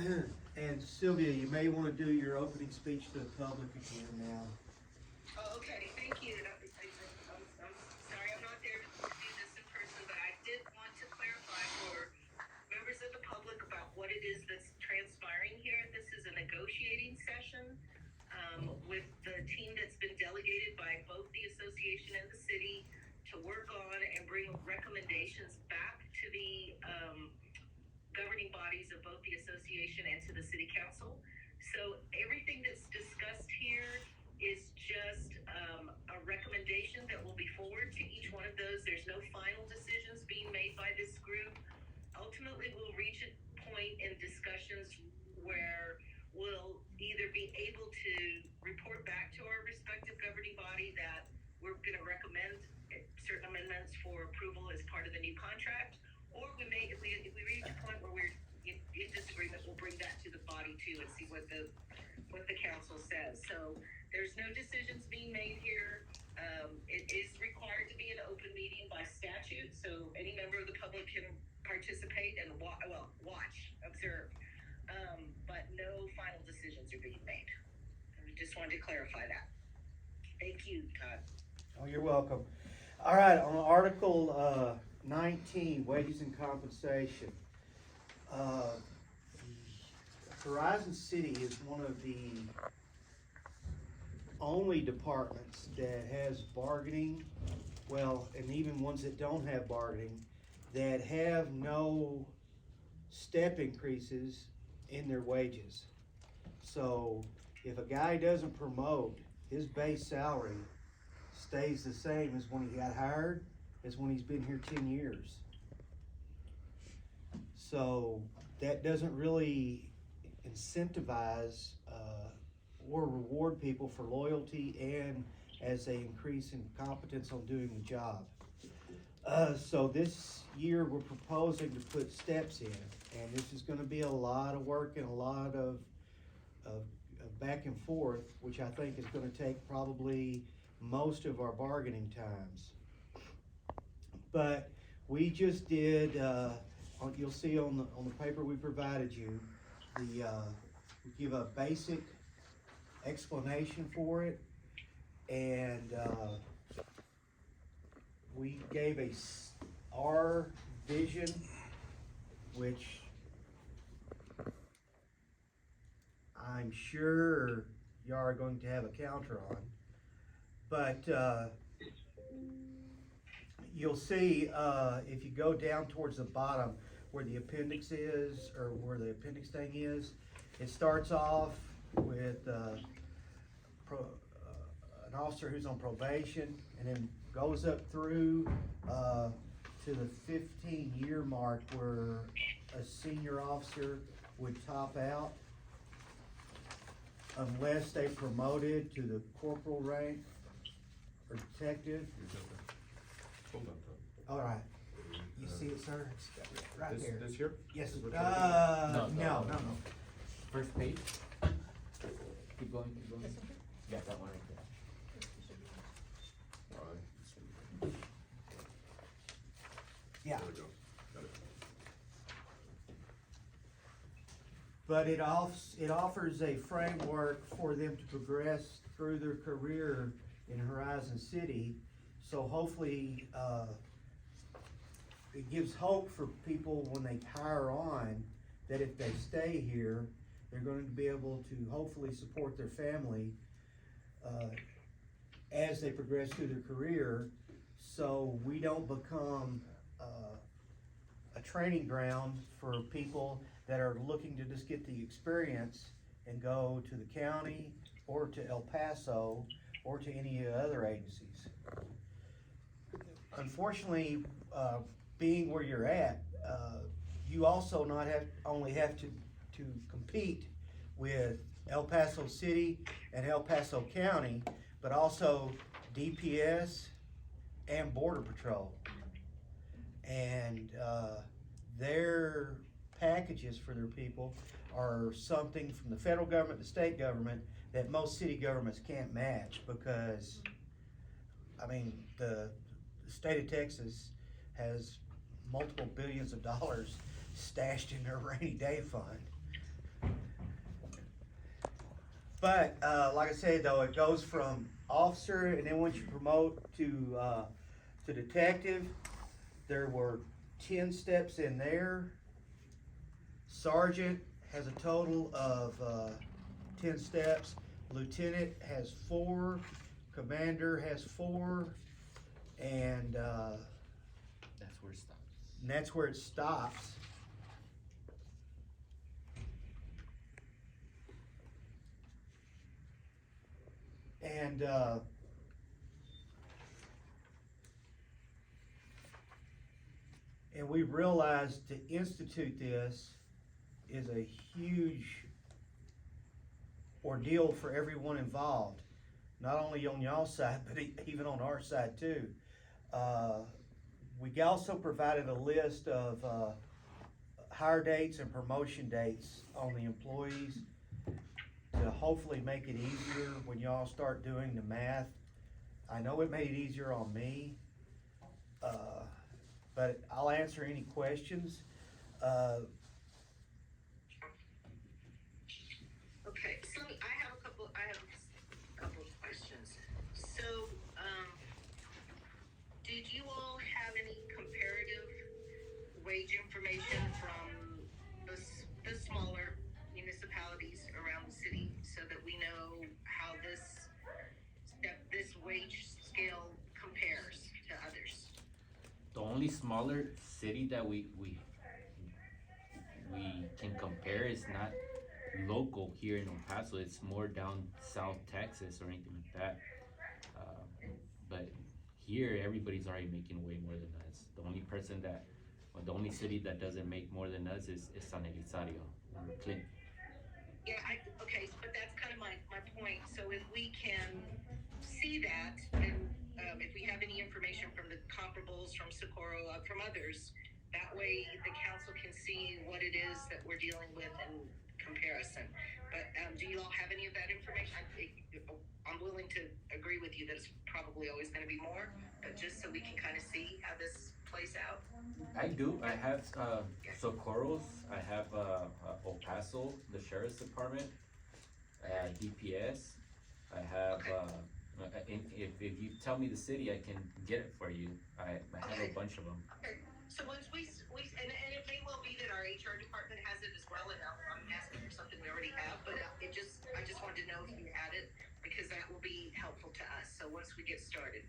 And Sylvia, you may want to do your opening speech to the public again now. Oh, okay, thank you. I'm sorry I'm not there to do this in person, but I did want to clarify for members of the public about what it is that's transpiring here. This is a negotiating session with the team that's been delegated by both the association and the city to work on and bring recommendations back to the governing bodies of both the association and to the city council. So everything that's discussed here is just a recommendation that will be forwarded to each one of those. There's no final decisions being made by this group. Ultimately, we'll reach a point in discussions where we'll either be able to report back to our respective governing body that we're going to recommend certain amendments for approval as part of the new contract, or we may, if we reach a point where we're in disagreement, we'll bring that to the body too and see what the council says. So there's no decisions being made here. It is required to be an open meeting by statute, so any member of the public can participate and watch, observe, but no final decisions are being made. I just wanted to clarify that. Thank you, Todd. Oh, you're welcome. All right, on Article 19, wages and compensation. Horizon City is one of the only departments that has bargaining, well, and even ones that don't have bargaining, that have no step increases in their wages. So if a guy doesn't promote, his base salary stays the same as when he got hired, as when he's been here 10 years. So that doesn't really incentivize or reward people for loyalty and as they increase in competence on doing the job. So this year we're proposing to put steps in, and this is going to be a lot of work and a lot of back and forth, which I think is going to take probably most of our bargaining times. But we just did, you'll see on the paper we provided you, we give a basic explanation for it, and we gave our vision, which I'm sure you are going to have a counter on, but you'll see if you go down towards the bottom where the appendix is, or where the appendix thing is, it starts off with an officer who's on probation, and then goes up through to the 15-year mark where a senior officer would top out unless they promoted to the corporal rank or detective. All right. You see it, sir? It's right there. This here? Yes. No. No. First page. Keep going. You got that one right there. Yeah. There we go. Got it. But it offers a framework for them to progress through their career in Horizon City. So hopefully, it gives hope for people when they hire on, that if they stay here, they're going to be able to hopefully support their family as they progress through their career, so we don't become a training ground for people that are looking to just get the experience and go to the county or to El Paso or to any other agencies. Unfortunately, being where you're at, you also only have to compete with El Paso City and El Paso County, but also DPS and Border Patrol. And their packages for their people are something from the federal government, the state government, that most city governments can't match, because, I mean, the state of Texas has multiple billions of dollars stashed in their rainy day fund. But, like I said, though, it goes from officer, and then once you promote to detective, there were 10 steps in there. Sergeant has a total of 10 steps. Lieutenant has 4. Commander has 4. And That's where it stops. that's where it stops. And we realized to institute this is a huge ordeal for everyone involved, not only on y'all's side, but even on our side too. We also provided a list of hire dates and promotion dates on the employees to hopefully make it easier when y'all start doing the math. I know it made it easier on me, but I'll answer any questions. Okay, so I have a couple of questions. So, did you all have any comparative wage information from the smaller municipalities around the city so that we know how this wage scale compares to others? The only smaller city that we can compare is not local here in El Paso. It's more down South Texas or anything like that. But here, everybody's already making way more than us. The only city that doesn't make more than us is San Elizario or Clinton. Yeah, okay, but that's kind of my point. So if we can see that, and if we have any information from the comparables, from Socorro, from others, that way the council can see what it is that we're dealing with in comparison. But do you all have any of that information? I'm willing to agree with you that it's probably always going to be more, but just so we can kind of see how this plays out. I do. I have Socorro's. I have El Paso, the sheriff's department, DPS. I have. If you tell me the city, I can get it for you. I have a bunch of them. Okay. So once we and it may well be that our HR department has it as well, and I'm asking for something we already have, but I just wanted to know if you had it, because that will be helpful to us. So once we get started,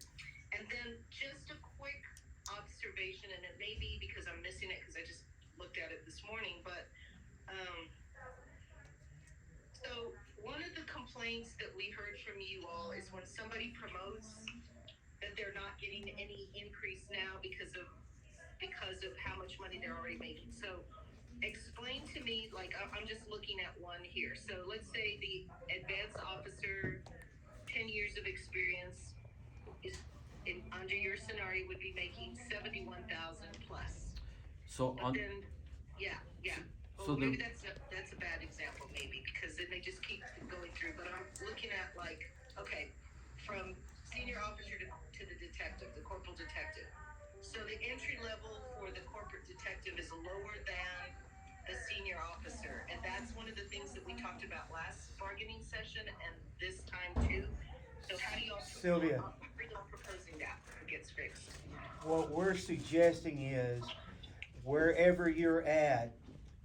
and then just a quick observation, and it may be because I'm missing it because I just looked at it this morning, but so one of the complaints that we heard from you all is when somebody promotes that they're not getting any increase now because of how much money they're already making. So explain to me, like, I'm just looking at one here. So let's say the advanced officer, 10 years of experience, is under your scenario would be making 71,000 plus. So But then, yeah. So Well, maybe that's a bad example, maybe, because then they just keep going through. But I'm looking at, like, okay, from senior officer to the detective, the corporal detective. So the entry level for the corporate detective is lower than the senior officer, and that's one of the things that we talked about last bargaining session and this time too. So how do y'all, Sylvia, how are y'all proposing that gets fixed? what we're suggesting is wherever you're at,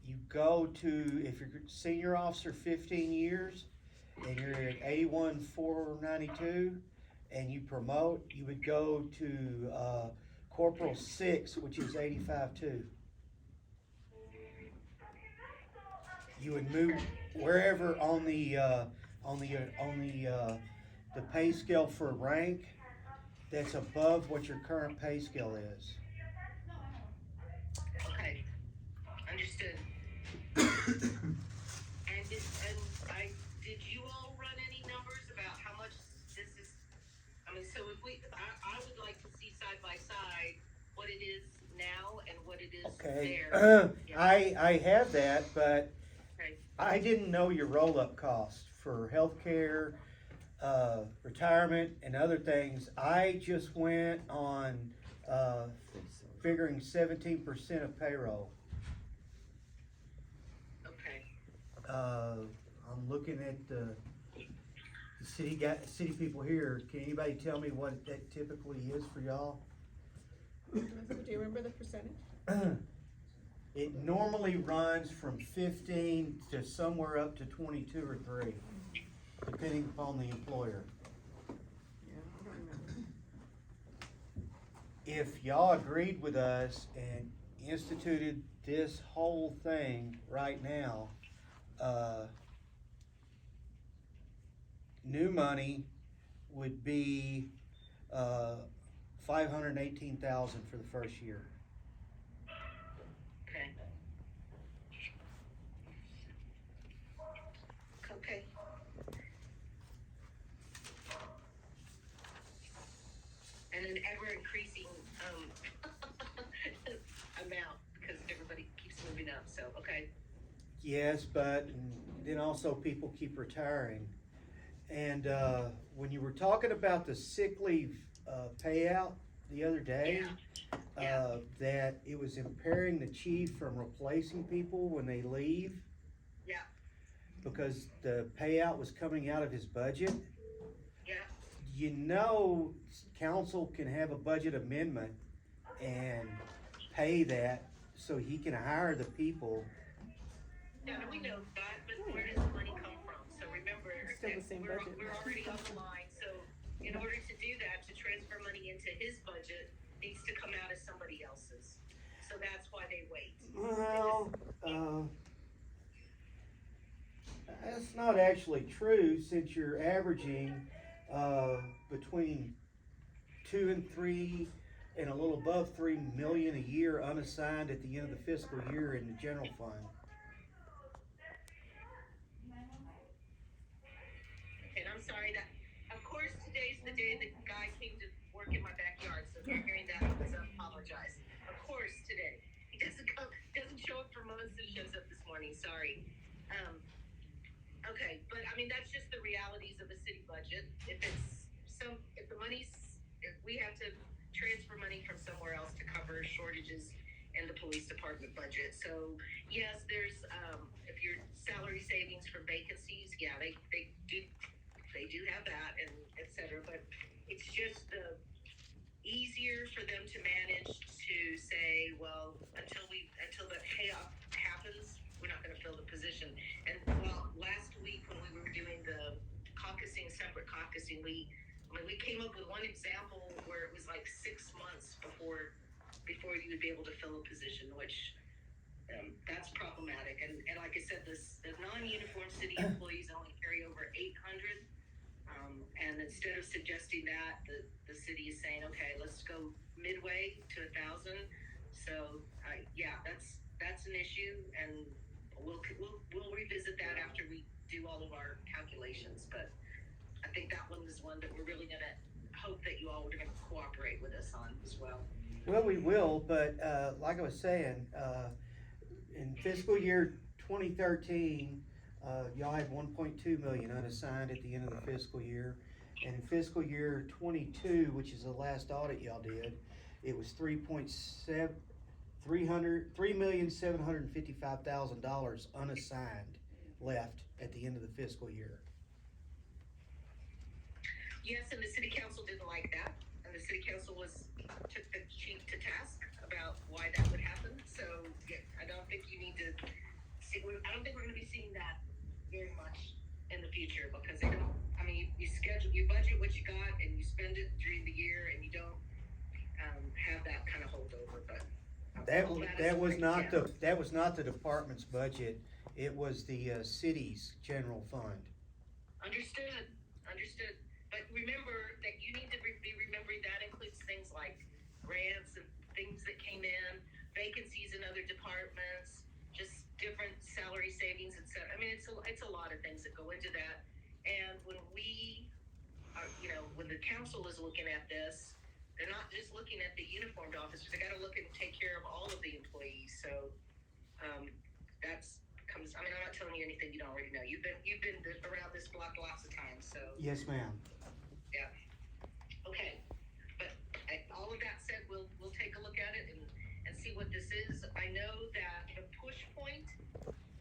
you go to, if you're senior officer 15 years and you're at 81,492 and you promote, you would go to Corporal 6, which is 85,2. You would move wherever on the pay scale for rank that's above what your current pay scale is. Okay, understood. Did you all run any numbers about how much this is? I mean, so if I would like to see side by side what it is now and what it is there. I have that, but Okay. I didn't know your roll-up costs for healthcare, retirement, and other things. I just went on figuring 17% of payroll. Okay. I'm looking at the the city people here, can anybody tell me what that typically is for y'all? Do you remember the percentage? It normally runs from 15 to somewhere up to 22 or 3, depending upon the employer. Yeah, I don't remember. If y'all agreed with us and instituted this whole thing right now, new money would be, $518,000 for the first year. Okay. Okay. And an ever increasing, amount, because everybody keeps moving up, so, okay. Yes, but then also people keep retiring. And, when you were talking about the sick leave, payout the other day, Yeah. that it was impairing the chief from replacing people when they leave. Yeah. Because the payout was coming out of his budget. Yeah. You know, council can have a budget amendment and pay that so he can hire the people. Yeah, no, we know that, but where does the money come from? So remember, Still the same we're, budget. we're already on the line, so in order to do that, to transfer money into his budget, needs to come out of somebody else's. So that's why they wait. Well, that's not actually true, since you're averaging, between 2 and 3 and a little above 3 million a year unassigned at the end of the fiscal year in the general fund. And I'm sorry that, of course, today's the day the guy came to work in my backyard, so if you're hearing that, I apologize. Of course, today. He doesn't show up for months and shows up this morning, sorry. Okay, but I mean, that's just the realities of a city budget. If we have to transfer money from somewhere else to cover shortages in the police department budget. So yes, there's, if your salary savings from vacancies, yeah, they do have that and et cetera, but it's just easier for them to manage to say, well, until the payoff happens, we're not gonna fill the position. And well, last week when we were doing the separate caucusing, we came up with one example where it was like 6 months before you would be able to fill a position, which that's problematic. And like I said, the non-uniform city employees only carry over 800. And instead of suggesting that, the city is saying, okay, let's go midway to 1,000. So yeah, that's an issue, and we'll revisit that after we do all of our calculations. But I think that one is one that we're really gonna hope that you all are gonna cooperate with us on as well. Well, we will, but, like I was saying, in fiscal year 2013, y'all had 1.2 million unassigned at the end of the fiscal year. And in fiscal year 22, which is the last audit y'all did, it was $3,755,000 unassigned left at the end of the fiscal year. Yes, and the city council didn't like that, and the city council took the chief to task about why that would happen. So yeah, I don't think you need to see. I don't think we're going to be seeing that very much in the future, because they don't. I mean, you budget what you got, and you spend it during the year, and you don't have that kind of holdover. But That was not the department's budget. It was the city's general fund. Understood. But remember that you need to be remembering that includes things like grants and things that came in, vacancies in other departments, just different salary savings, etc. I mean, it's a lot of things that go into that. And when when the council is looking at this, they're not just looking at the uniformed officers. They got to look and take care of all of the employees. So I'm not telling you anything you don't already know. You've been around this block lots of times. So Yes, ma'am. yeah. Okay. But all of that said, we'll take a look at it and see what this is. I know that the push point,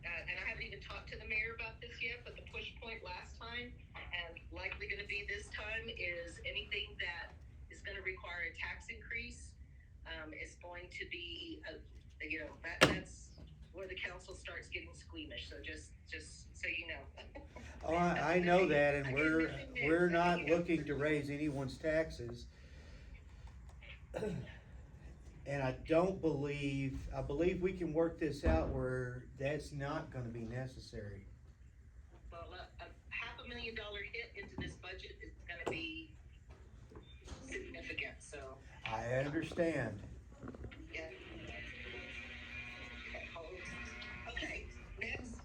and I haven't even talked to the mayor about this yet, but the push point last time, and like probably gonna be this time is anything that is gonna require a tax increase, is going to be, that's where the council starts getting squeamish, so just so you know. Oh, I know that, and we're not looking to raise anyone's taxes. And I believe we can work this out where that's not gonna be necessary. Well, a $500,000 hit into this budget is gonna be significant, so, I understand. yeah. Okay, next.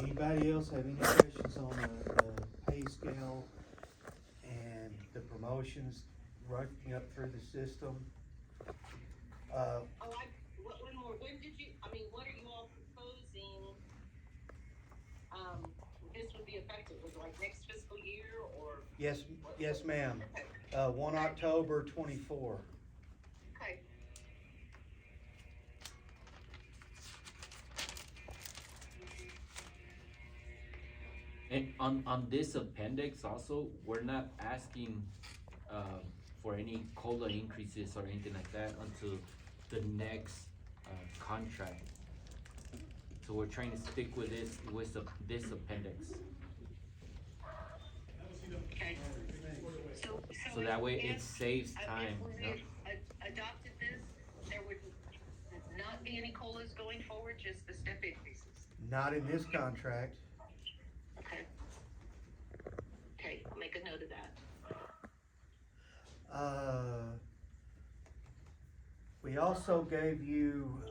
Anybody else have any questions on the pay scale and the promotions running up through the system? One more, when did you, what are you all proposing, this would be effective, was it like next fiscal year, or? Yes, ma'am. 1 October 24. Okay. And on this appendix also, we're not asking, for any COLA increases or anything like that until the next, contract. So we're trying to stick with this appendix, Okay. so that way it if- saves time, If you know? we adopted this, there would not be any COLAs going forward, just the step increases. Not in this contract. Okay. Okay, I'll make a note of that. We also gave you,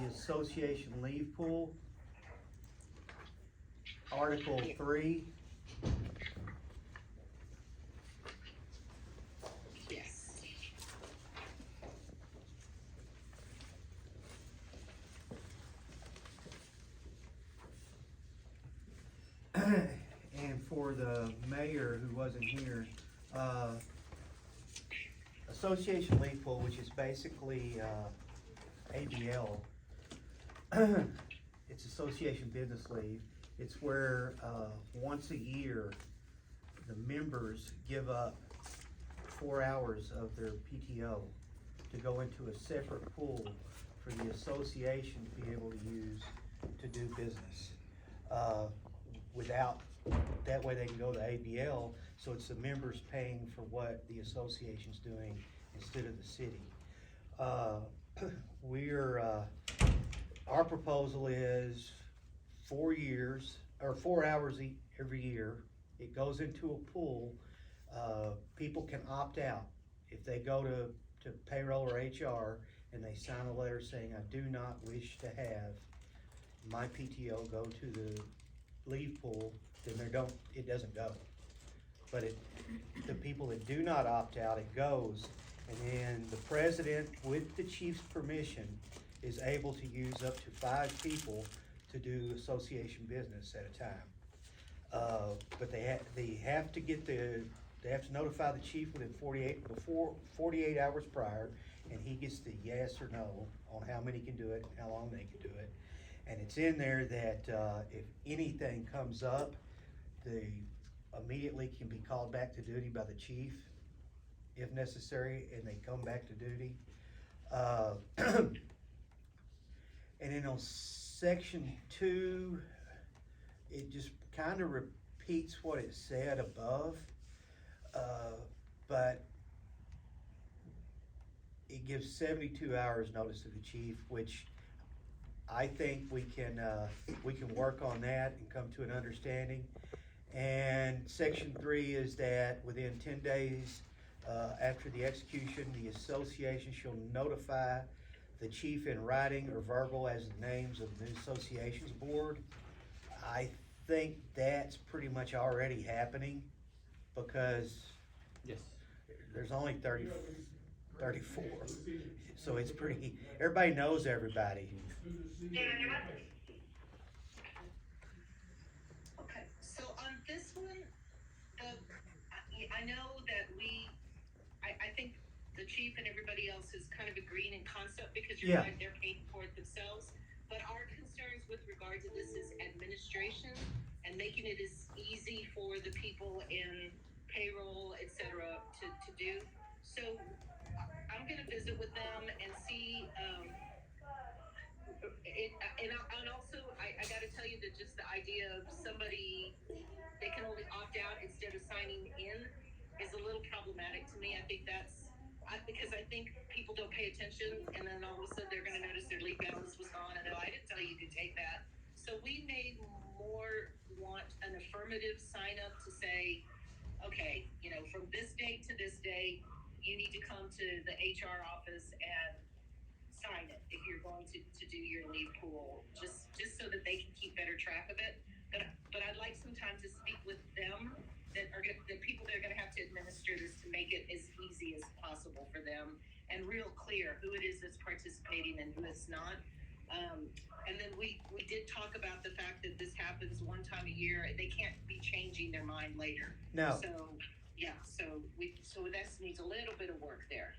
the association leave pool, Article 3. Yes. And for the mayor who wasn't here, association leave pool, which is basically, ABL. It's association business leave. It's where, once a year, the members give up 4 hours of their PTO to go into a separate pool for the association to be able to use to do business. That way they can go to ABL, so it's the members paying for what the association's doing instead of the city. Our proposal is 4 years, or 4 hours every year. It goes into a pool. People can opt out. If they go to payroll or HR and they sign a letter saying, I do not wish to have my PTO go to the leave pool, then it doesn't go. But the people that do not opt out, it goes. And then the president, with the chief's permission, is able to use up to 5 people to do association business at a time. But they have to notify the chief within 48 hours prior, and he gets the yes or no on how many can do it, how long they can do it. And it's in there that, if anything comes up, they immediately can be called back to duty by the chief, if necessary, and they come back to duty. And then on section 2, it just kind of repeats what it said above, but it gives 72 hours notice to the chief, which I think we can work on that and come to an understanding. And section 3 is that within 10 days after the execution, the association shall notify the chief in writing or verbal as the names of the new association's board. I think that's pretty much already happening, because Yes. there's only 34. So it's pretty, everybody knows everybody. Okay, so on this one, I know that I think the chief and everybody else is kind of agreeing in concept because Yeah. right, they're paying for it themselves. But our concerns with regard to this is administration and making it as easy for the people in payroll, et cetera, to do. So I'm gonna visit with them and see, and also, I gotta tell you that just the idea of somebody, they can only opt out instead of signing in is a little problematic to me. I think because I think people don't pay attention and then all of a sudden they're gonna notice their leave balance was gone and I didn't tell you to take that. So we may more want an affirmative sign up to say, okay, from this date to this date, you need to come to the HR office and sign it if you're going to do your leave pool, just so that they can keep better track of it. But I'd like some time to speak with them the people that are going to have to administer this to make it as easy as possible for them and real clear who it is that's participating and who is not. And then we did talk about the fact that this happens one time a year. They can't be changing their mind later. No. So yeah, so that needs a little bit of work there.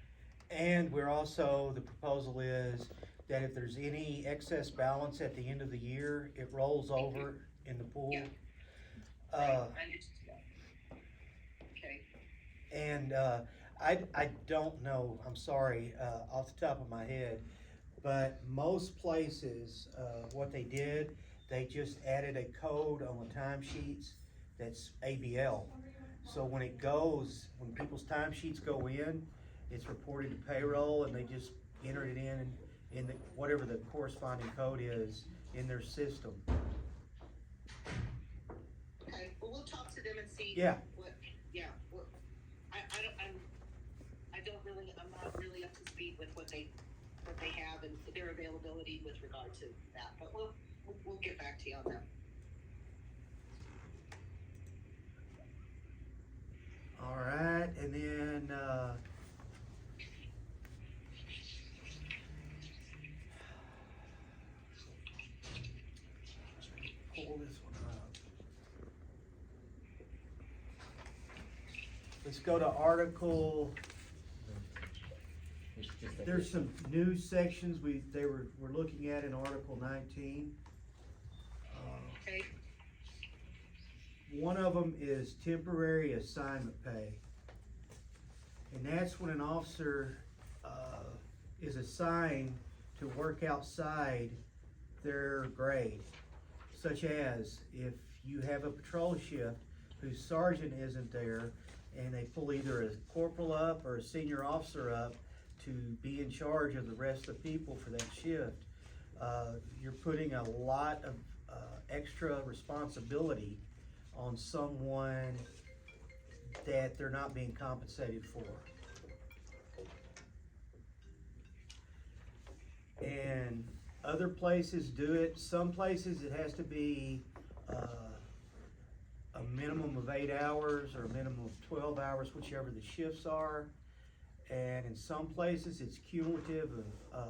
And we're also, the proposal is that if there's any excess balance at the end of the year, it rolls over in the pool. Yeah. Uh, I understand. Okay. And I don't know, I'm sorry, off the top of my head, but most places, what they did, they just added a code on the timesheets that's ABL. So when people's timesheets go in, it's reported to payroll and they just enter it in whatever the corresponding code is in their system. Okay, well, we'll talk to them and see. Yeah. I'm not really up to speed with what they have and their availability with regard to that, but we'll get back to you on that. All right, and then, pull this one up. Let's go to article, It's just that there's some new sections we're looking at in Article 19. Okay, One of them is temporary assignment pay. And that's when an officer, is assigned to work outside their grade. Such as if you have a patrol shift whose sergeant isn't there and they pull either a corporal up or a senior officer up to be in charge of the rest of the people for that shift, you're putting a lot of extra responsibility on someone that they're not being compensated for. And other places do it. Some places it has to be a minimum of 8 hours or a minimum of 12 hours, whichever the shifts are. And in some places it's cumulative of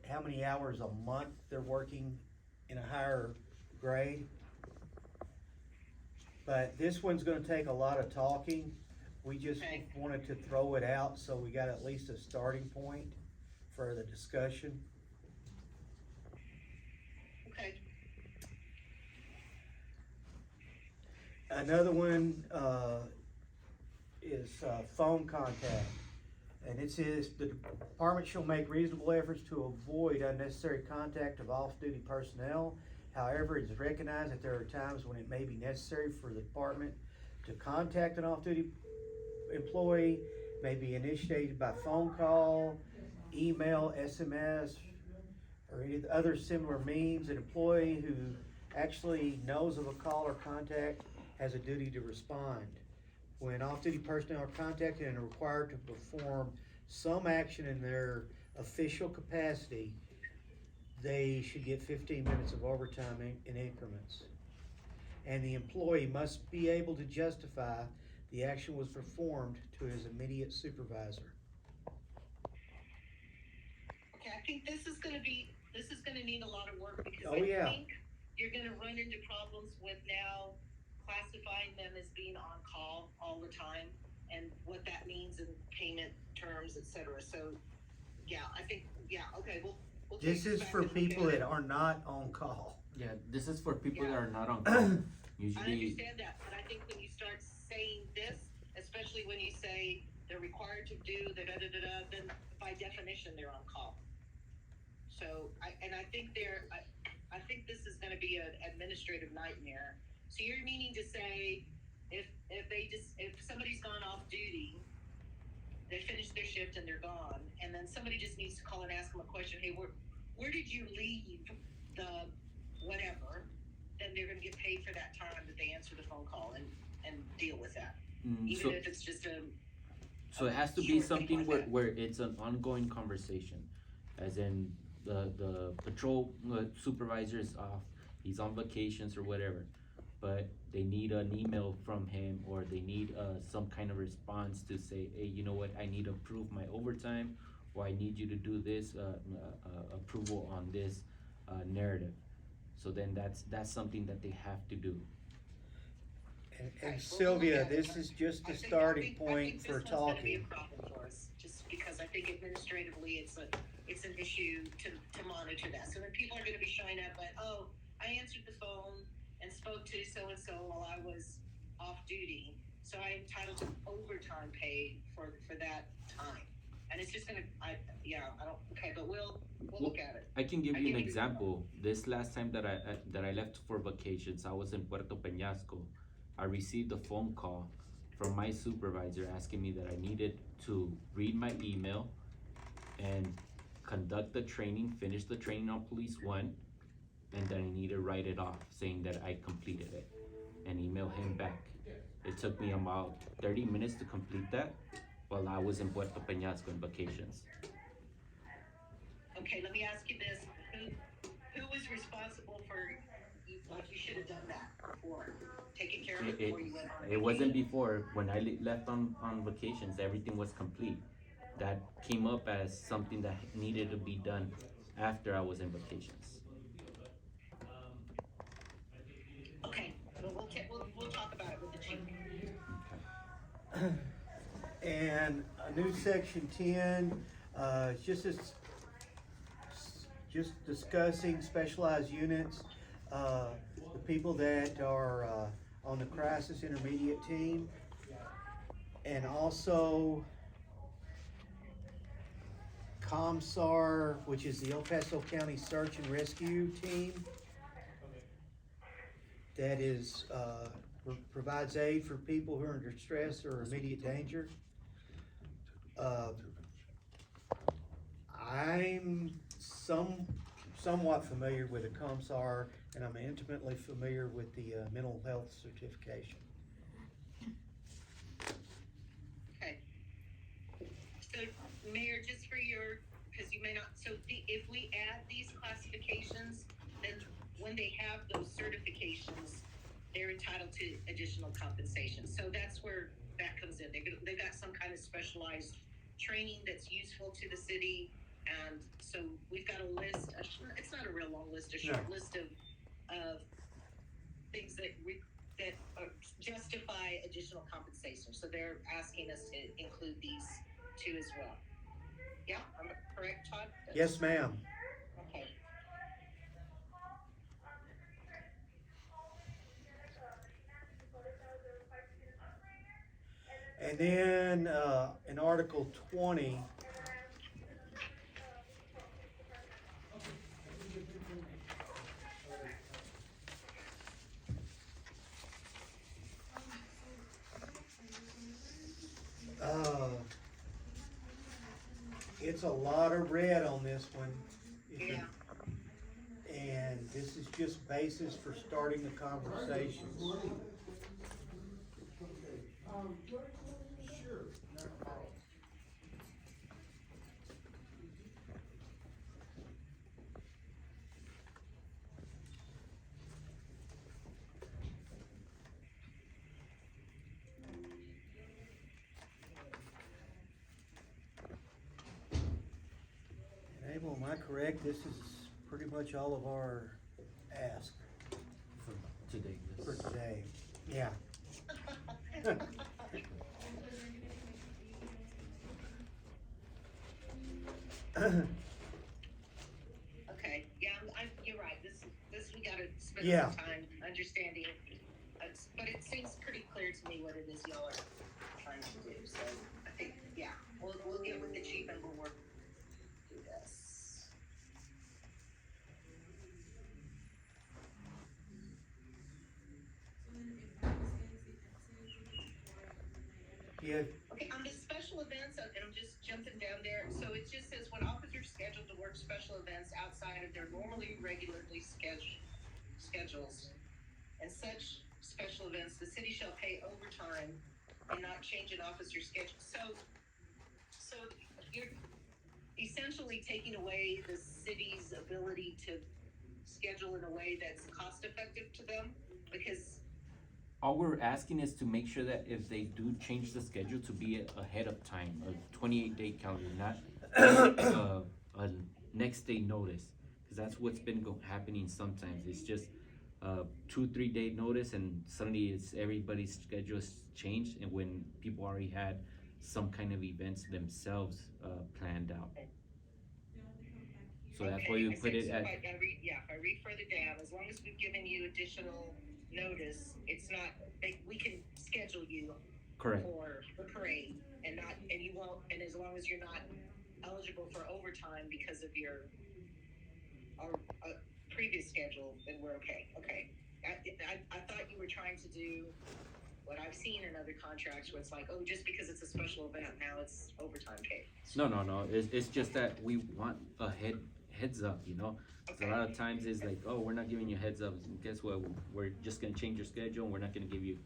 how many hours a month they're working in a higher grade. But this one's gonna take a lot of talking. We just Okay. wanted to throw it out so we got at least a starting point for the discussion. okay, Another one, is, phone contact. And it says, the department shall make reasonable efforts to avoid unnecessary contact of off-duty personnel. However, it is recognized that there are times when it may be necessary for the department to contact an off-duty employee, may be initiated by phone call, email, SMS, or any other similar means. An employee who actually knows of a call or contact has a duty to respond. When off-duty personnel are contacted and are required to perform some action in their official capacity, they should get 15 minutes of overtime in increments. And the employee must be able to justify the action was performed to his immediate supervisor. okay, I think this is gonna need a lot of work because Oh, yeah. I think you're gonna run into problems with now classifying them as being on call all the time. and what that means in payment terms, et cetera. So, yeah, I think, yeah, okay, we'll take This is back for and look people at it. that are not on call. Yeah, this is for people that Yeah. are not on call. I Usually, understand that, but I think when you start saying this, especially when you say they're required to do the da-da-da-da, then by definition, they're on call. So, I think I think this is gonna be an administrative nightmare. So you're meaning to say, if somebody's gone off duty, they finish their shift and they're gone, and then somebody just needs to call and ask them a question, hey, where did you leave the whatever, then they're gonna get paid for that time that they answer the phone call and deal with that. Even so if it's just so it has to be short thing something like where, that. where it's an ongoing conversation, as in the patrol supervisor is off, he's on vacations or whatever, but they need an email from him, or they need some kind of response to say, hey, you know what, I need to approve my overtime, or I need you to do this approval on this narrative. So then that's something that they have to do. And Well, we'll Sylvia, look at it. this is just I a think- starting I point think for this one's gonna be a talking. problem for us, just because I think administratively it's an issue to monitor that. So then people are gonna be showing up like, oh, I answered the phone and spoke to so-and-so while I was off duty, so I'm entitled to overtime pay for that time. And it's just gonna, I don't, okay, but we'll look at it. I can give I you an can- example. This last time that I left for vacations, I was in Puerto Peñasco. I received a phone call from my supervisor asking me that I needed to read my email and conduct the training, finish the training on Police 1, and then I need to write it off, saying that I completed it, and email him back. It took me about 30 minutes to complete that while I was in Puerto Peñasco on vacations. Okay, let me ask you this, who was responsible for, like, you should have done that before, taking care of it before you went on It wasn't vacation? before. When I left on vacations, everything was complete. That came up as something that needed to be done after I was in vacations. Okay, well, we'll talk about it with the chief. Okay. And a new section 10, just discussing specialized units, the people that are on the crisis intermediate team, and also COMSAR, which is the El Paso County Search and Rescue Team, that is provides aid for people who are in distress or immediate danger. I'm somewhat familiar with the COMSAR, and I'm intimately familiar with the mental health certification. Okay. So, Mayor, just for your, because you may not, so if we add these classifications, then when they have those certifications, they're entitled to additional compensation. So that's where that comes in. They've got some kind of specialized training that's useful to the city. And so we've got a list, it's not a real long list, a short list of things that justify additional compensation. So they're asking us to include these two as well. Yeah, am I correct, Todd? Yes, ma'am. Okay. And then in Article 20, it's a lot of red on this one. Yeah. And this is just basis for starting the conversations. And Abel, am I correct? This is pretty much all of our ask For today. for today. Yeah. Okay, yeah, you're right, this, we gotta spend Yeah. some time understanding, but it seems pretty clear to me what it is y'all are trying to do, so I think, yeah, we'll get with the chief and we'll work through this. Yeah, Okay, on the special events, and I'm just jumping down there, so it just says when officers scheduled to work special events outside of their normally regularly schedules, and such special events, the city shall pay overtime and not change an officer's schedule. So you're essentially taking away the city's ability to schedule in a way that's cost effective to them, because All we're asking is to make sure that if they do change the schedule to be ahead of time, a 28-day calendar, not a next day notice. Cause that's what's been happening sometimes. It's just 2-3 day notice and suddenly it's everybody's schedule's changed and when people already had some kind of events themselves planned out. So that's why okay, we put it so at, if I read further down, as long as we've given you additional notice, it's not, we can schedule you correct, for the parade and not, and you won't, and as long as you're not eligible for overtime because of your previous schedule, then we're okay. Okay. I thought you were trying to do what I've seen in other contracts where it's like, oh, just because it's a special event, now it's overtime pay. no, it's just that we want a heads up, you know? 'Cause Okay. a lot of times it's like, oh, we're not giving you a heads up, and guess what, we're just gonna change your schedule and we're not gonna give you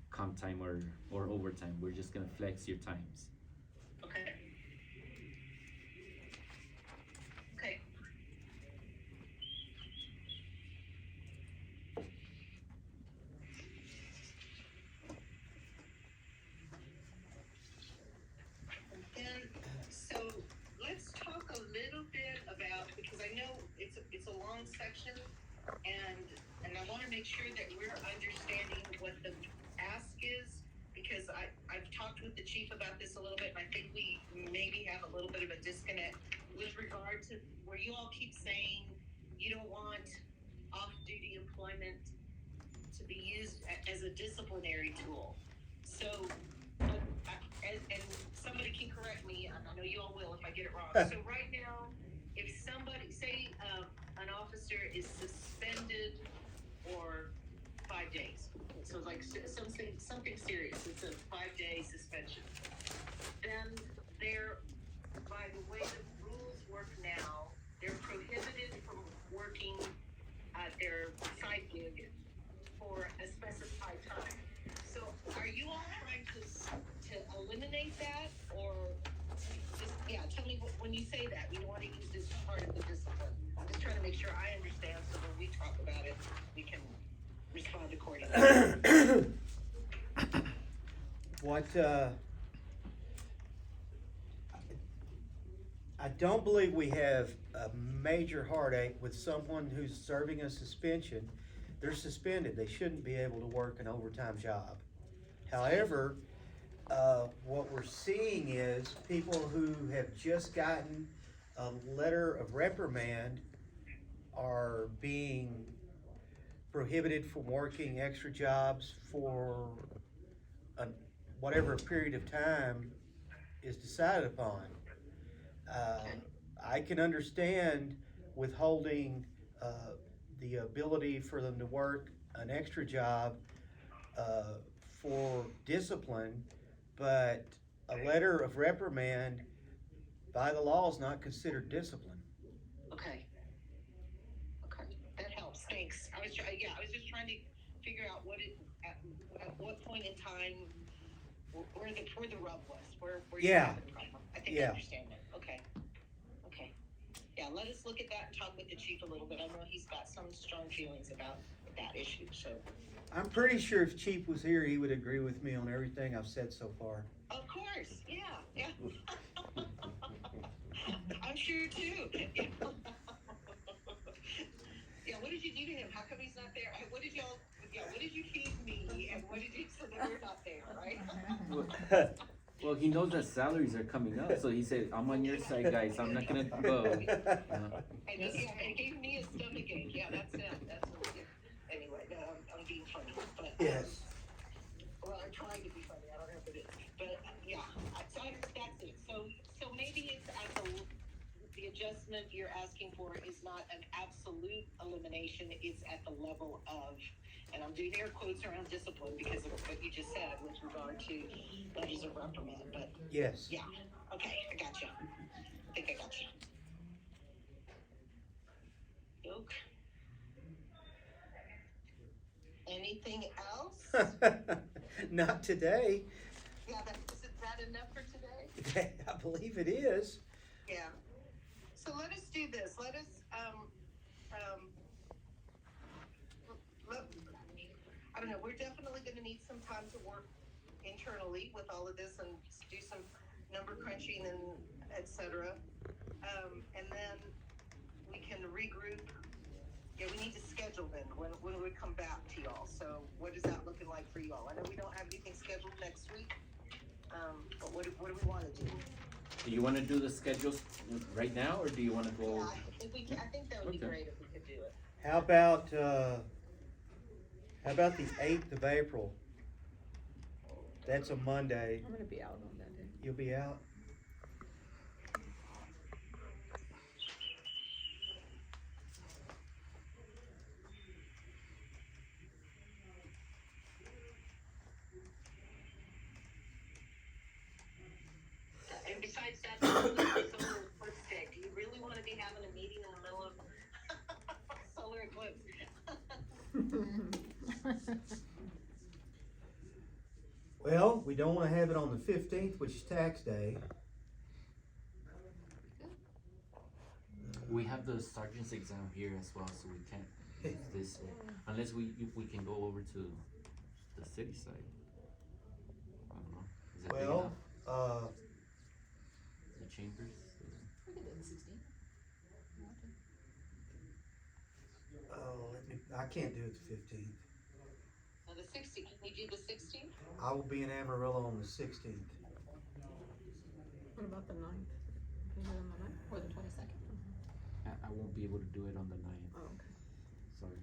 comp time or overtime, we're just gonna flex your times. Okay. Okay. And then, so let's talk a little bit about, because I know it's a long section, and I want to make sure that we're understanding what the ask is, because I've talked with the chief about this a little bit, and I think we maybe have a little bit of a disconnect with regard to where you all keep saying you don't want off-duty employment to be used as a disciplinary tool. So, and somebody can correct me, and I know you all will if I get it wrong. So right now, if somebody, say, an officer is suspended for 5 days, so like something serious, it's a 5-day suspension, then they're, by the way the rules work now, they're prohibited from working at their side gig for a specified time. So are you all trying to eliminate that, or just, yeah, tell me when you say that, you don't want to use this part of the discipline. I'm just trying to make sure I understand, so when we talk about it, we can respond accordingly. what, I don't believe we have a major heartache with someone who's serving a suspension. They're suspended, they shouldn't be able to work an overtime job. However, what we're seeing is people who have just gotten a letter of reprimand are being prohibited from working extra jobs for whatever period of time is decided upon. I can understand withholding the ability for them to work an extra job for discipline, but a letter of reprimand by the law is not considered discipline. Okay. Okay, that helps, thanks. I was just trying to figure out at what point in time, where the rub was, where you Yeah. had the problem. I think I Yeah. understand that, okay. Yeah, let us look at that and talk with the chief a little bit. I know he's got some strong feelings about that issue, so. I'm pretty sure if Chief was here, he would agree with me on everything I've said so far. Of course, yeah. I'm sure too. Yeah, what did you do to him? How come he's not there? What did you feed me? And what did you, so that we're not there, right? Well, he knows that salaries are coming up, so he said, I'm on your side, guys, I'm not gonna go. And it gave me a stomachache. Yeah, that's it. That's what it is. Anyway, no, I'm being funny, but Yes. well, I'm trying to be funny. I don't know if it is, but yeah. So that's it. So maybe it's at the adjustment you're asking for is not an absolute elimination. It's at the level of, and I'm doing air quotes around discipline because of what you just said with regard to letters of reprimand. But Yes. yeah, okay, I got you. I think I got you. Yoke. Anything else? Not today. Yeah, is that enough for today? I believe it is. Yeah. So let us do this. Let us, I don't know, we're definitely gonna need some time to work internally with all of this and do some number crunching and et cetera. And then we can regroup. Yeah, we need to schedule then, when we come back to y'all. So what is that looking like for y'all? I know we don't have anything scheduled next week, but what do we wanna do? Do you wanna do the schedules right now, or do you wanna go? Yeah, if we can, I think that would be Okay. great if we could do it. How about the 8th of April? That's a Monday. I'm gonna be out on that day. You'll be out? And besides that, solar eclipse day, do you really wanna be having a meeting in the middle of solar eclipse? Well, we don't wanna have it on the 15th, which is tax day. We have the sergeant's exam here as well, so we can't use this way, unless we can go over to the city side. I don't know, is it big Well, enough, the chambers? We can do the 16th. I can't do it the 15th. Now the 16th, can you do the 16th? I will be in Amarillo on the 16th. What about the 9th? Can you do it on the 9th? Or the 22nd? I won't be able to do it on the 9th, Oh, okay. sorry.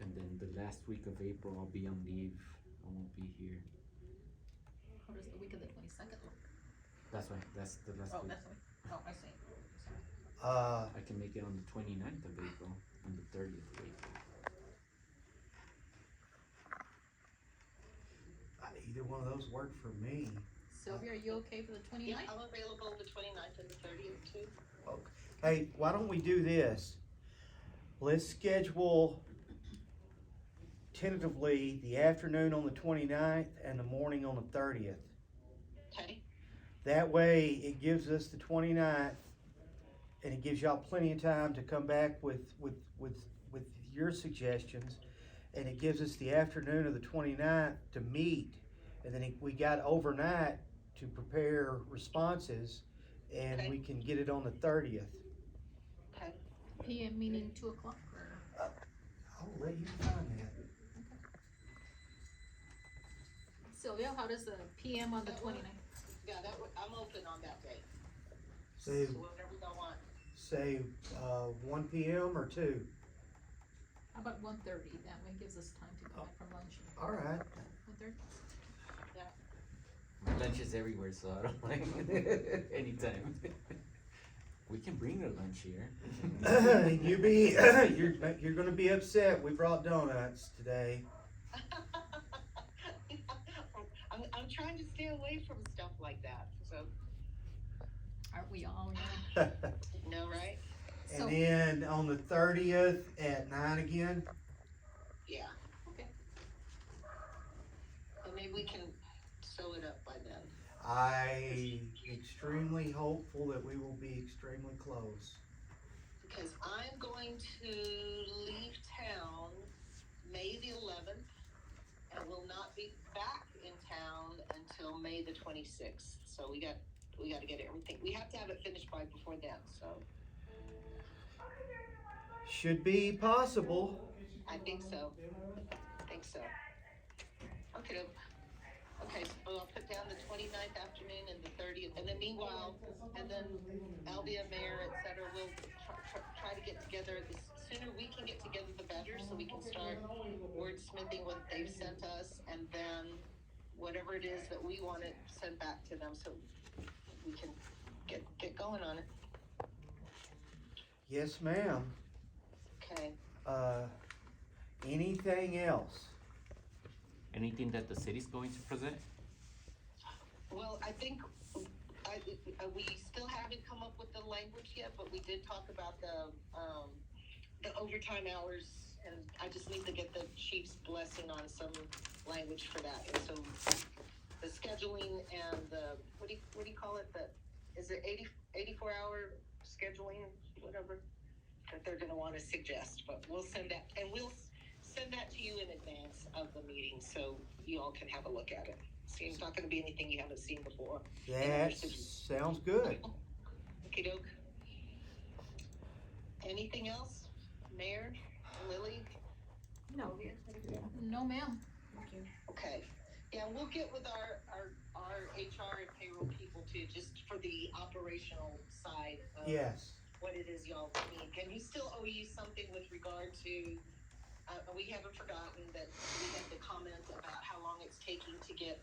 And then the last week of April, I'll be on leave, I won't be here. How does the week of the 22nd look? That's why, that's the last Oh, week. that's right. Oh, I see. I can make it on the 29th of April, and the 30th of April. Either one of those work for me. Sylvia, are you okay for the 29th? Yeah, I'm available the 29th and the 30th too. Hey, why don't we do this? Let's schedule tentatively the afternoon on the 29th and the morning on the 30th. Okay, That way, it gives us the 29th, and it gives y'all plenty of time to come back with your suggestions, and it gives us the afternoon of the 29th to meet, and then we got overnight to prepare responses, and Okay. we can get it on the 30th. okay. PM meaning 2 o'clock or? I'll let you find that. Sylvia, how does the PM on the 29th? Yeah, I'm open on that day. Say, So whatever y'all want. say, 1 p.m. or 2. How about 1:30? That way gives us time to come back from lunch. All right. 1:30? My lunch is everywhere, so I don't mind anytime. We can bring the lunch here. You're gonna be upset. We brought donuts today. I'm trying to stay away from stuff like that, so, Aren't we all? no, right? So- And then on the 30th at 9 again. Yeah. Okay. And maybe we can sew it up by then. I'm extremely hopeful that we will be extremely close. Because I'm going to leave town May the 11th and will not be back in town until May the 26th. So we got to get everything. We have to have it finished before then, so. Should be possible. I think so. Okay, okay, so I'll put down the 29th afternoon and the 30th, and then meanwhile, and then Albia, Mayor, et cetera, we'll try to get together. The sooner we can get together, the better, so we can start wordsmithing what they've sent us, and then whatever it is that we want to send back to them, so we can get going on it. Yes, ma'am. Okay. Anything else? Anything that the city's going to present? Well, I think we still haven't come up with the language yet, but we did talk about the overtime hours, and I just need to get the chief's blessing on some language for that. And so the scheduling and the what do you call it? Is it 84-hour scheduling, whatever, that they're going to want to suggest? But we'll send that, and we'll send that to you in advance of the meeting so you all can have a look at it. See, it's not going to be anything you haven't seen before. That sounds good. Okey doke. Anything else? Mayor, Lily? No. No, ma'am. Thank you. Okay. Yeah, we'll get with our HR and payroll people too, just for the operational side of Yes. what it is y'all need. And we still owe you something with regard to, we haven't forgotten that we had the comment about how long it's taking to get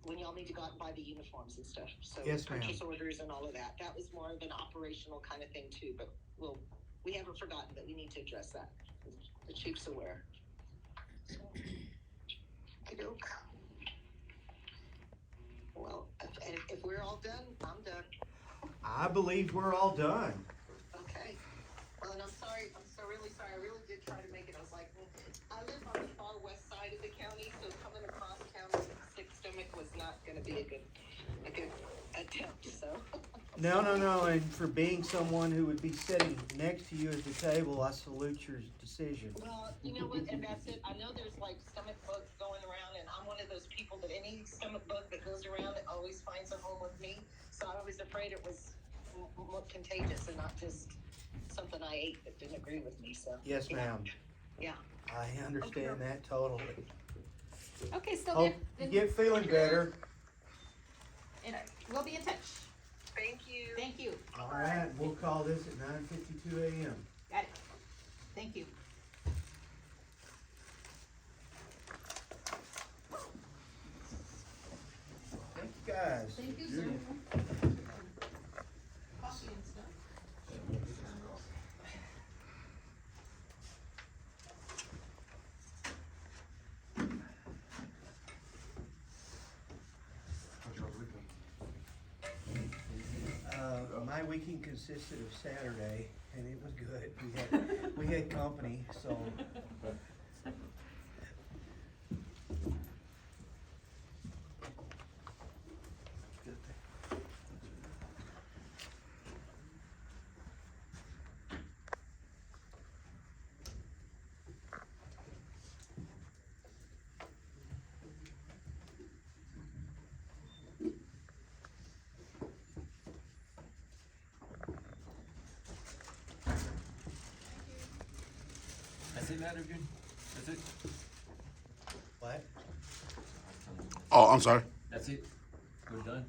when y'all need to go out and buy the uniforms and stuff. So Yes, ma'am. purchase orders and all of that. That was more of an operational kind of thing too, but we haven't forgotten that we need to address that. The chief's aware. So, okey-doke. Well, if we're all done, I'm done. I believe we're all done. Okay. Well, and I'm really sorry. I really did try to make it. I was like, I live on the far west side of the county, so coming across town with a sick stomach was not going to be a good attempt, so. No, and for being someone who would be sitting next to you at the table, I salute your decision. Well, you know what, and that's it. I know there's like stomach bugs going around, and I'm one of those people that any stomach bug that goes around, it always finds a home with me. So I was afraid it was more contagious and not just something I ate that didn't agree with me, so. Yes, ma'am. Yeah. I understand that totally. Okay, so Hope you get feeling better. and we'll be in touch. Thank you. Thank you. All right, we'll call this at 9:52 a.m. Got it. Thank you. Thank you, guys. Thank you, sir. Coffee and stuff. My weekend consisted of Saturday, and it was good. We had company, so. That's it, Mattergood? That's it? What? Oh, I'm sorry. That's it? We're done?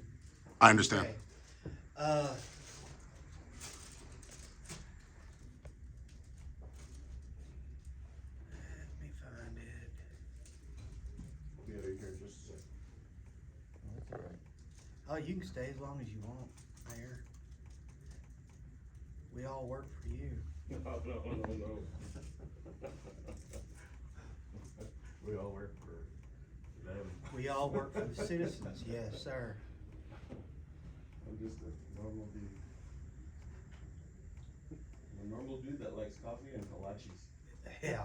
I understand. Okay. Let me find it. We'll be out of here in just a second. That's alright. Oh, you can stay as long as you want, Mayor. We all work for you. No. We all work for them. We all work for the citizens, yes, sir. I'm just a normal dude. I'm a normal dude that likes coffee and kolaches. Yeah.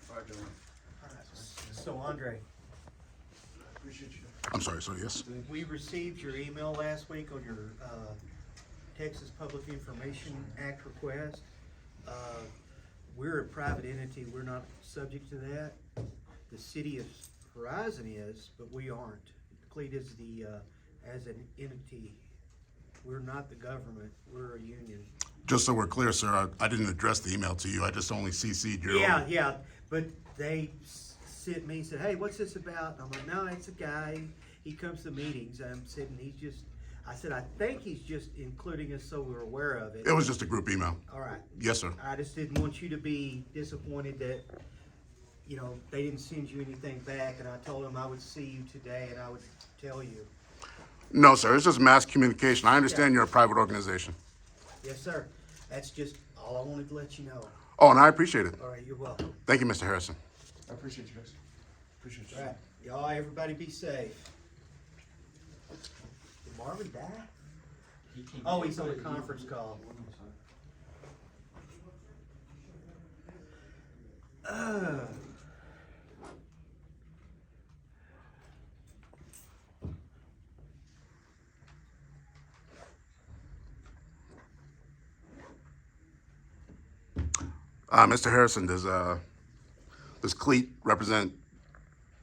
Alright, John. So Andre, Appreciate you. I'm sorry, so yes. We received your email last week on your, Texas Public Information Act request. We're a private entity, we're not subject to that. The city of Horizon is, but we aren't. CLEAT is the, as an entity, we're not the government, we're a union. Just so we're clear, sir, I didn't address the email to you. I just only CC'd your. Yeah, but they sent me, said, hey, what's this about? And I'm like, no, it's a guy, he comes to meetings, I'm sitting, I said, I think he's just including us so we're aware of it. It was just a group email. All right. Yes, sir. I just didn't want you to be disappointed that, you know, they didn't send you anything back, and I told them I would see you today and I would tell you. No, sir, it's just mass communication. I understand you're a private organization. Yes, sir. That's just all I wanted to let you know. Oh, and I appreciate it. All right, you're welcome. Thank you, Mr. Harrison. I appreciate you guys. Appreciate you. All right, y'all, everybody be safe. Did Marvin die? Oh, he's on a conference call. Mr. Harrison, does CLEAT represent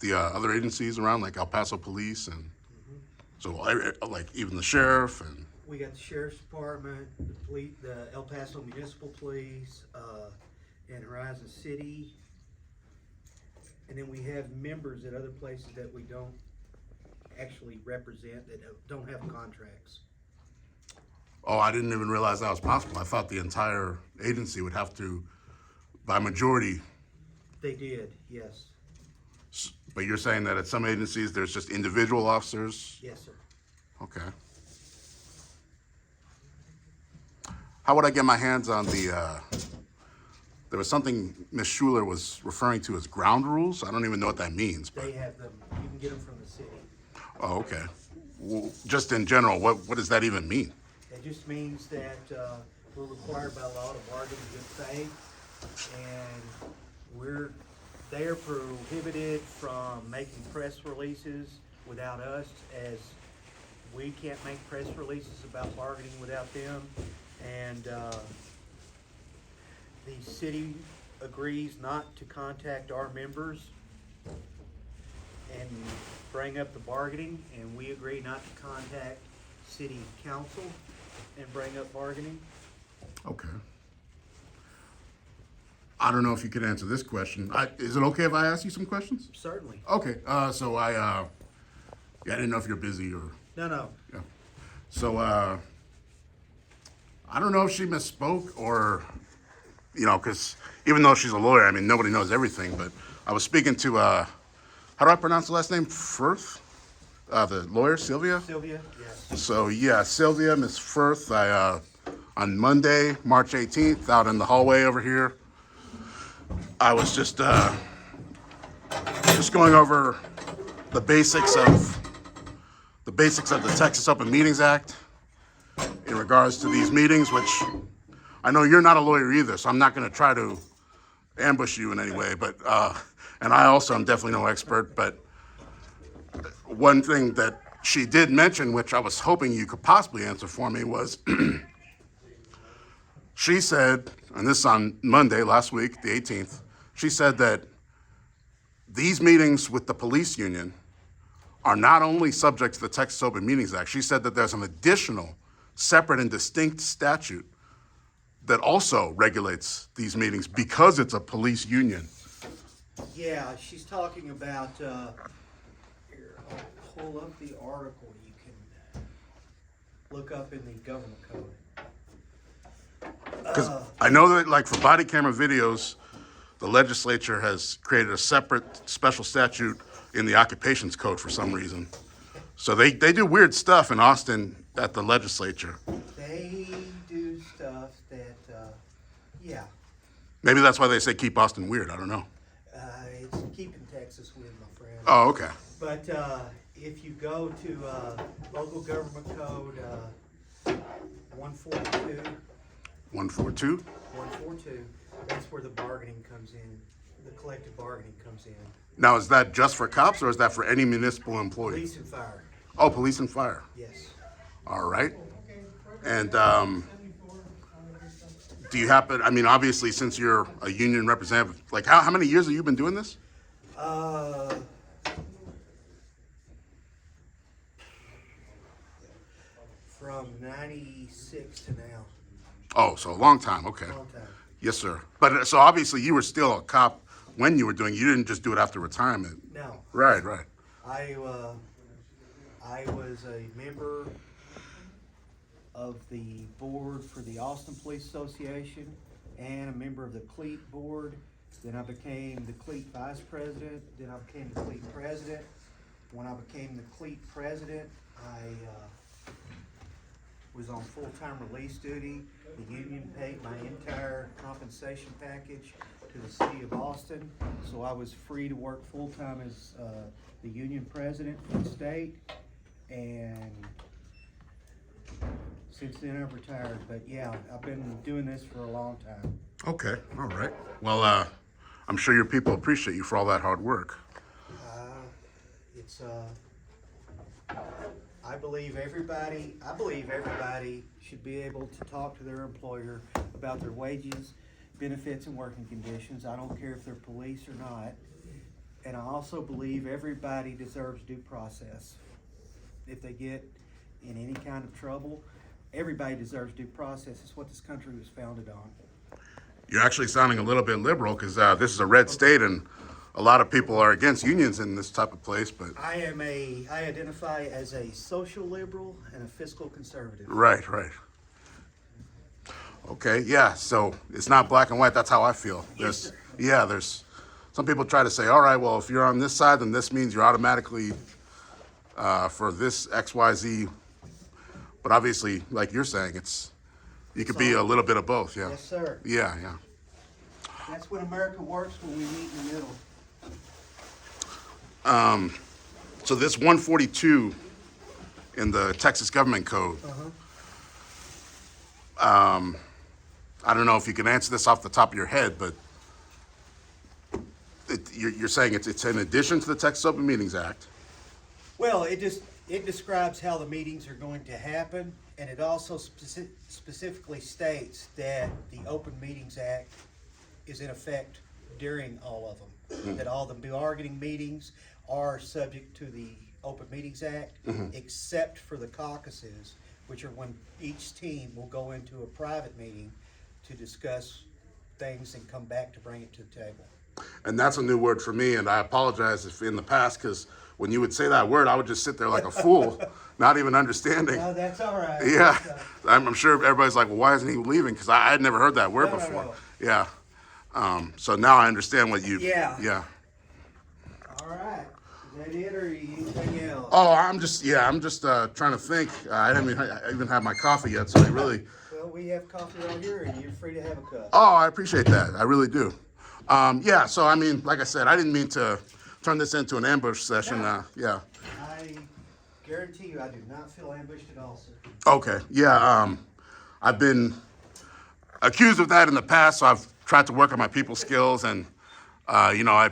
the other agencies around, like El Paso Police, and so like even the sheriff and? We got the sheriff's department, the police, the El Paso Municipal Police, and Horizon City. And then we have members at other places that we don't actually represent, that don't have contracts. Oh, I didn't even realize that was possible. I thought the entire agency would have to, by majority. They did, yes. But you're saying that at some agencies, there's just individual officers? Yes, sir. Okay. How would I get my hands on the, there was something Ms. Schuler was referring to as ground rules? I don't even know what that means. But. They have them, you can get them from the city. Oh, okay. Well, just in general, what does that even mean? It just means that, we're required by law to bargain in good faith, and they are prohibited from making press releases without us, as we can't make press releases about bargaining without them. And the city agrees not to contact our members and bring up the bargaining, and we agree not to contact city council and bring up bargaining. Okay. I don't know if you could answer this question. Is it okay if I ask you some questions? Certainly. Okay, so I didn't know if you're busy or. No. Yeah. So, I don't know if she misspoke or, you know, because even though she's a lawyer, I mean, nobody knows everything, but I was speaking to, how do I pronounce the last name? Firth? The lawyer, Sylvia? Sylvia, yes. So, yeah, Sylvia, Miss Firth, on Monday, March 18th, out in the hallway over here, I was just going over the basics of the Texas Open Meetings Act in regards to these meetings, which I know you're not a lawyer either, so I'm not going to try to ambush you in any way. But and I also am definitely no expert. But one thing that she did mention, which I was hoping you could possibly answer for me, was she said, and this is on Monday last week, the 18th, she said that these meetings with the police union are not only subject to the Texas Open Meetings Act. She said that there's an additional, separate and distinct statute that also regulates these meetings because it's a police union. Yeah, she's talking about, here, I'll pull up the article you can look up in the government code. Because I know that, like, for body camera videos, the legislature has created a separate special statute in the occupations code for some reason. So they do weird stuff in Austin at the legislature. They do stuff that, yeah, Maybe that's why they say keep Austin weird. I don't know. it's keeping Texas weird, my friend. Oh, okay. But if you go to local government code 142, 142? 142, that's where the bargaining comes in, the collective bargaining comes in. Now, is that just for cops or is that for any municipal employee? Police and fire, Oh, police and fire. yes. All right. And do you happen, I mean, obviously, since you're a union representative, like how many years have you been doing this? From 96 to now, Oh, so a long time. Okay. long time. Yes, sir. But so obviously you were still a cop when you were doing, you didn't just do it after retirement. No, Right, right. I was a member of the board for the Austin Police Association and a member of the CLEAT board. Then I became the CLEAT vice president, then I became the CLEAT president. When I became the CLEAT president, I was on full-time release duty. The union paid my entire compensation package to the city of Austin, so I was free to work full-time as the union president for the state. And since then I've retired, but yeah, I've been doing this for a long time. Okay, all right. Well, I'm sure your people appreciate you for all that hard work. It's I believe everybody should be able to talk to their employer about their wages, benefits, and working conditions. I don't care if they're police or not. And I also believe everybody deserves due process. If they get in any kind of trouble, everybody deserves due process. It's what this country was founded on. You're actually sounding a little bit liberal because this is a red state and a lot of people are against unions in this type of place, but. I identify as a social liberal and a fiscal conservative. Right, right. Okay, yeah, so it's not black and white, that's how I feel. Yes, There's some people try to say, all right, well, if you're on this side, then this means you're automatically for this XYZ. But obviously, like you're saying, you could be a little bit of both, yeah. Yes, sir. Yeah, yeah. That's when America works, when we meet in the middle. So this 142 in the Texas Government Code, I don't know if you can answer this off the top of your head, but you're saying it's in addition to the Texas Open Meetings Act. Well, it describes how the meetings are going to happen, and it also specifically states that the Open Meetings Act is in effect during all of them. That all the bargaining meetings are subject to the Open Meetings Act, except for the caucuses, which are when each team will go into a private meeting to discuss things and come back to bring it to the table. And that's a new word for me, and I apologize if in the past, because when you would say that word, I would just sit there like a fool, not even understanding. No, that's all right. Yeah, I'm sure everybody's like, well, why isn't he leaving? Because I had never heard that word before. No. Yeah. So now I understand what you. Yeah. Yeah. All right. Is that it, or anything else? Oh, I'm just trying to think. I didn't even have my coffee yet, so I really. Well, we have coffee right here, and you're free to have a cup. Oh, I appreciate that. I really do. Yeah. So I mean, like I said, I didn't mean to turn this into an ambush session. Yeah. I guarantee you, I do not feel ambushed at all, sir. Okay. Yeah. I've been accused of that in the past, so I've tried to work on my people skills, and I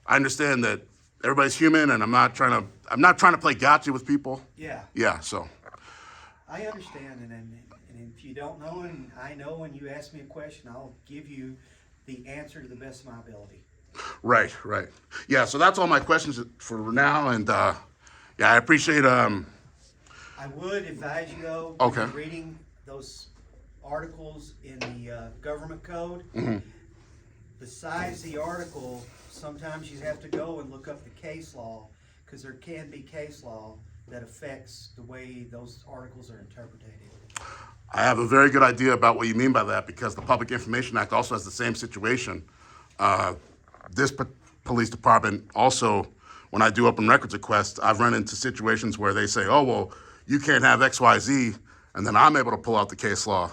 understand that everybody's human, and I'm not trying to play gotcha with people. Yeah. Yeah. So. I understand, and if you don't know, and I know, when you ask me a question, I'll give you the answer to the best of my ability. Right. Yeah. So that's all my questions for now, and yeah, I appreciate. I would advise you, though, when Okay. you're reading those articles in the government code, besides the article, sometimes you have to go and look up the case law, because there can be case law that affects the way those articles are interpreted. I have a very good idea about what you mean by that, because the Public Information Act also has the same situation. This police department also, when I do open records requests, I've run into situations where they say, oh, well, you can't have XYZ, and then I'm able to pull out the case law.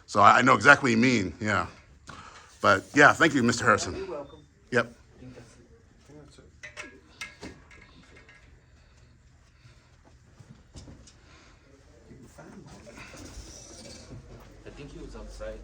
So I know exactly what you mean, yeah. But yeah, thank you, Mr. Harrison. You're welcome. Yep. I think he was outside.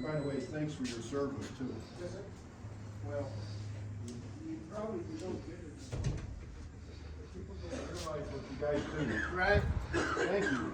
And by the way, thanks for your service too. Well, you probably don't get it. I realize what you guys do. Right? Thank you.